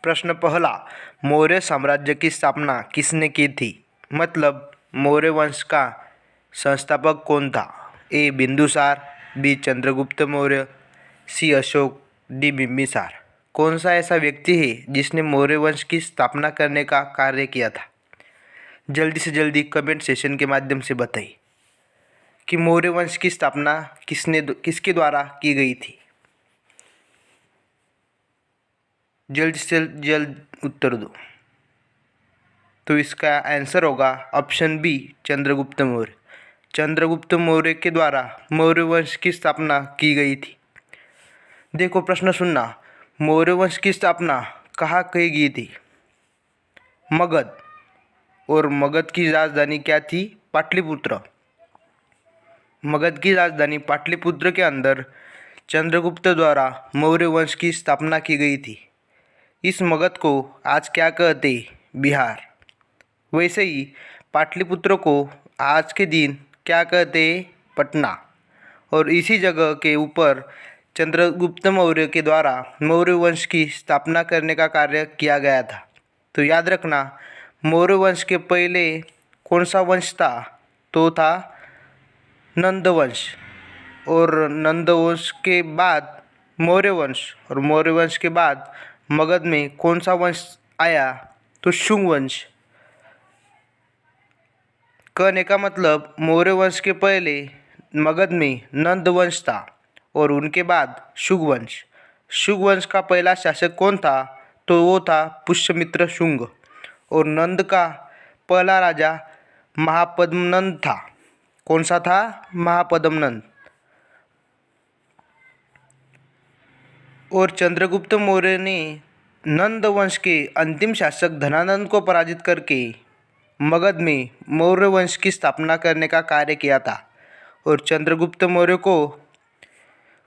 प्रश्न पहला, मौर्य साम्राज्य की स्थापना किसने की थी? मतलब मौर्य वंश का संस्थापक कौन था? ए बिंदुसार, बी चंद्रगुप्त मौर्य, सी अशोक, डी बिंबिसार। कौन सा ऐसा व्यक्ति है जिसने मौर्य वंश की स्थापना करने का कार्य किया था? जल्दी से जल्दी कमेंट सेशन के माध्यम से बताइए कि मौर्य वंश की स्थापना किसके द्वारा की गई थी। जल्द से जल्द उत्तर दो। तो इसका आंसर होगा ऑप्शन बी, चंद्रगुप्त मौर्य। चंद्रगुप्त मौर्य के द्वारा मौर्य वंश की स्थापना की गई थी। देखो प्रश्न सुनना, मौर्य वंश की स्थापना कहाँ की गई थी? मगध। और मगध की राजधानी क्या थी? पाटलिपुत्र। मगध की राजधानी पाटलिपुत्र के अंदर चंद्रगुप्त द्वारा मौर्य वंश की स्थापना की गई थी। इस मगध को आज क्या कहते? बिहार। वैसे ही पाटलिपुत्र को आज के दिन क्या कहते? पटना। और इसी जगह के ऊपर चंद्रगुप्त मौर्य के द्वारा मौर्य वंश की स्थापना करने का कार्य किया गया था। तो याद रखना, मौर्य वंश के पहले कौन सा वंश था? तो था नंद वंश। और नंद वंश के बाद मौर्य वंश, और मौर्य वंश के बाद मगध में कौन सा वंश आया? तो शुंग वंश। कहने का मतलब मौर्य वंश के पहले मगध में नंद वंश था और उनके बाद शुंग वंश। शुंग वंश का पहला शासक कौन था? तो वो था पुष्यमित्र शुंग। और नंद का पहला राजा महापद्मनंद था। कौन सा था? महापद्मनंद। और चंद्रगुप्त मौर्य ने नंद वंश के अंतिम शासक धनानंद को पराजित करके मगध में मौर्य वंश की स्थापना करने का कार्य किया था। और चंद्रगुप्त मौर्य को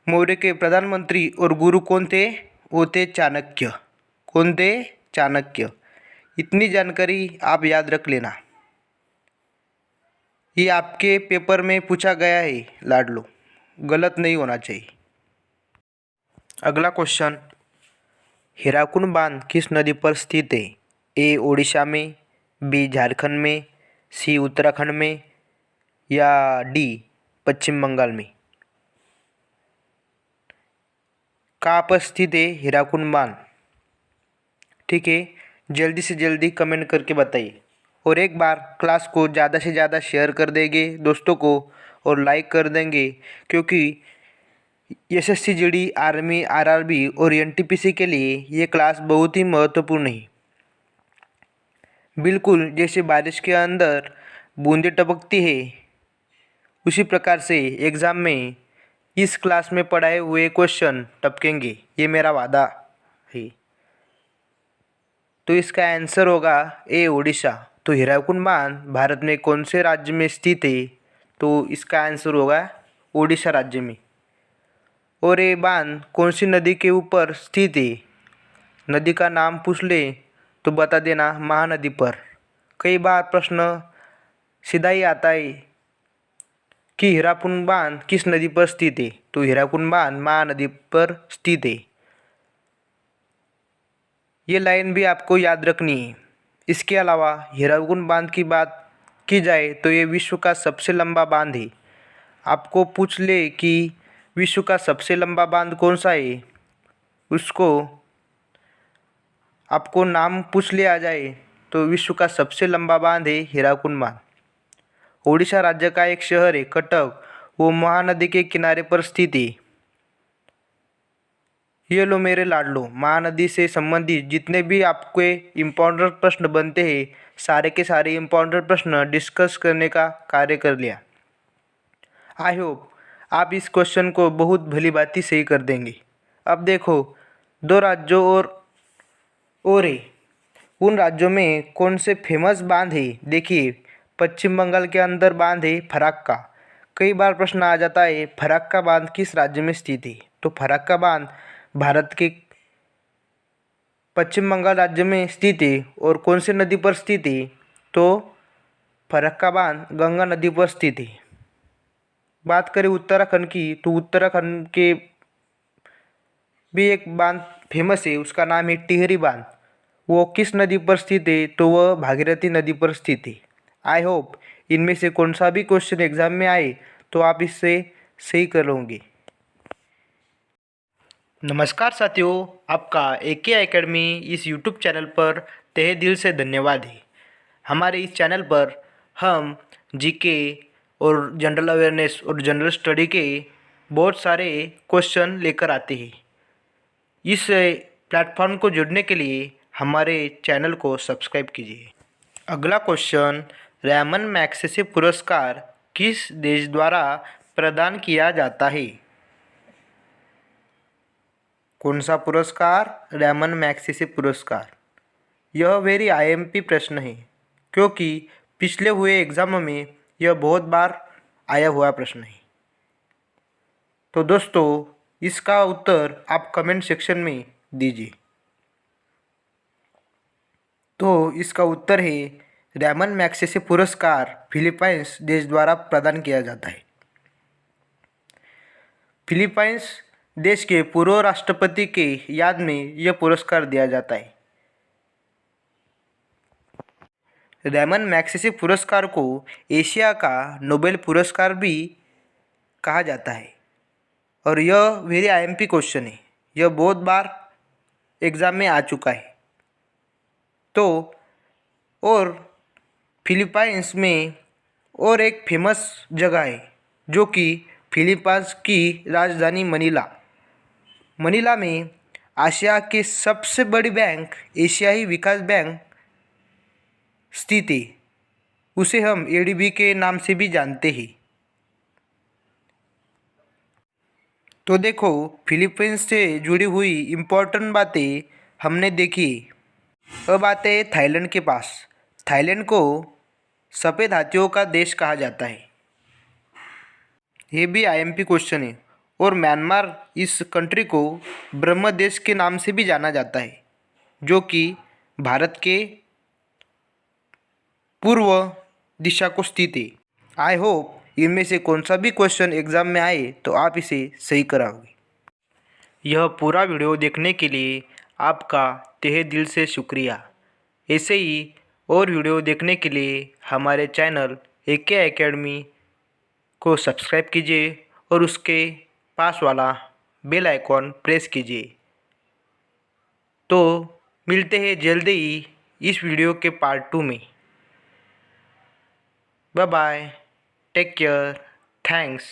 मौर्य के प्रधानमंत्री और गुरु कौन थे? वो थे चाणक्य। कौन थे? चाणक्य। इतनी जानकारी आप याद रख लेना, ये आपके पेपर में पूछा गया है लाडलो, गलत नहीं होना चाहिए। अगला क्वेश्चन, हीराकुंड बांध किस नदी पर स्थित है? ए ओडिशा में, बी झारखंड में, सी उत्तराखंड में, या डी पश्चिम बंगाल में। कहाँ पर स्थित है हीराकुंड बांध? ठीक है, जल्दी से जल्दी कमेंट करके बताइए। और एक बार क्लास को ज़्यादा से ज़्यादा शेयर कर देंगे दोस्तों को और लाइक कर देंगे, क्योंकि एसएससी जीडी, आर्मी, आरआरबी और एनटीपीसी के लिए ये क्लास बहुत ही महत्वपूर्ण है। बिल्कुल जैसे बारिश के अंदर बूंदें टपकती है, उसी प्रकार से एग्ज़ाम में इस क्लास में पढ़ाए हुए क्वेश्चन टपकेंगे, ये मेरा वादा है। तो इसका आंसर होगा ए ओडिशा। तो हीराकुंड बांध भारत में कौन से राज्य में स्थित है? तो इसका आंसर होगा ओडिशा राज्य में। और ये बांध कौन सी नदी के ऊपर स्थित है? नदी का नाम पूछ ले तो बता देना, महानदी पर। कई बार प्रश्न सीधा ही आता है कि हीराकुंड बांध किस नदी पर स्थित है? तो हीराकुंड बांध महानदी पर स्थित है। ये लाइन भी आपको याद रखनी है। इसके अलावा हीराकुंड बांध की बात की जाए तो ये विश्व का सबसे लंबा बांध है। आपको पूछ ले कि विश्व का सबसे लंबा बांध कौन सा है, उसको आपको नाम पूछ लिया जाए तो विश्व का सबसे लंबा बांध है हीराकुंड बांध। ओडिशा राज्य का एक शहर है कटक, वो महानदी के किनारे पर स्थित है। ये लो मेरे लाडलो, महानदी से संबंधित जितने भी आपके इम्पोर्टेंट प्रश्न बनते हैं, सारे के सारे इम्पोर्टेंट प्रश्न डिस्कस करने का कार्य कर लिया। आई होप आप इस क्वेश्चन को बहुत भली भांति सही कर देंगे। अब देखो, दो राज्यों और है, उन राज्यों में कौन से फेमस बांध है? देखिए, पश्चिम बंगाल के अंदर बांध है फराक्का। कई बार प्रश्न आ जाता है फराक्का बांध किस राज्य में स्थित है? तो फराक्का बांध भारत के पश्चिम बंगाल राज्य में स्थित है। और कौन से नदी पर स्थित है? तो फरक्का बांध गंगा नदी पर स्थित है। बात करें उत्तराखंड की, तो उत्तराखंड के भी एक बांध फेमस है, उसका नाम है टिहरी बांध। वो किस नदी पर स्थित है, तो वह भागीरथी नदी पर स्थित है। आई होप इनमें से कौन सा भी क्वेश्चन एग्जाम में आए तो आप इससे सही कर लोगे। नमस्कार साथियों, आपका एके एकेडमी इस यूट्यूब चैनल पर तहे दिल से धन्यवाद है। हमारे इस चैनल पर हम जीके और जनरल अवेयरनेस और जनरल स्टडी के बहुत सारे क्वेश्चन लेकर आते हैं। इस प्लेटफॉर्म को जुड़ने के लिए हमारे चैनल को सब्सक्राइब कीजिए। अगला क्वेश्चन, रैमन मैग्सेसे पुरस्कार किस देश द्वारा प्रदान किया जाता है? कौन सा पुरस्कार? रैमन मैग्सेसे पुरस्कार। यह वेरी आईएमपी प्रश्न है क्योंकि पिछले हुए एग्जाम में यह बहुत बार आया हुआ प्रश्न है। तो दोस्तों, इसका उत्तर आप कमेंट सेक्शन में दीजिए। तो इसका उत्तर है रैमन मैग्सेसे पुरस्कार फिलीपाइंस देश द्वारा प्रदान किया जाता है। फिलीपाइंस देश के पूर्व राष्ट्रपति के याद में यह पुरस्कार दिया जाता है। रैमन मैग्सेसे पुरस्कार को एशिया का नोबेल पुरस्कार भी कहा जाता है और यह वेरी आईएमपी क्वेश्चन है। यह बहुत बार एग्ज़ाम में आ चुका है। तो और फिलीपाइंस में और एक फेमस जगह है जो कि फिलीपाइंस की राजधानी मनीला में आसिया के सबसे बड़ी बैंक एशियाई विकास बैंक स्थित है। उसे हम एडीबी के नाम से भी जानते हैं। तो देखो, फिलीपींस से जुड़ी हुई इम्पोर्टेंट बातें हमने देखी। अब आते हैं थाईलैंड के पास। थाईलैंड को सफ़ेद हाथियों का देश कहा जाता है। ये भी आईएमपी क्वेश्चन है। और म्यांमार इस कंट्री को ब्रह्म देश के नाम से भी जाना जाता है, जो कि भारत के पूर्व दिशा को स्थित है। आई होप इनमें से कौन सा भी क्वेश्चन एग्जाम में आए तो आप इसे सही कराओगे। यह पूरा वीडियो देखने के लिए आपका तहे दिल से शुक्रिया। ऐसे ही और वीडियो देखने के लिए हमारे चैनल एके एकेडमी को सब्सक्राइब कीजिए और उसके पास वाला बेल आइकॉन प्रेस कीजिए। तो मिलते हैं जल्दी ही इस वीडियो के पार्ट 2 में। Bye bye, take care, thanks.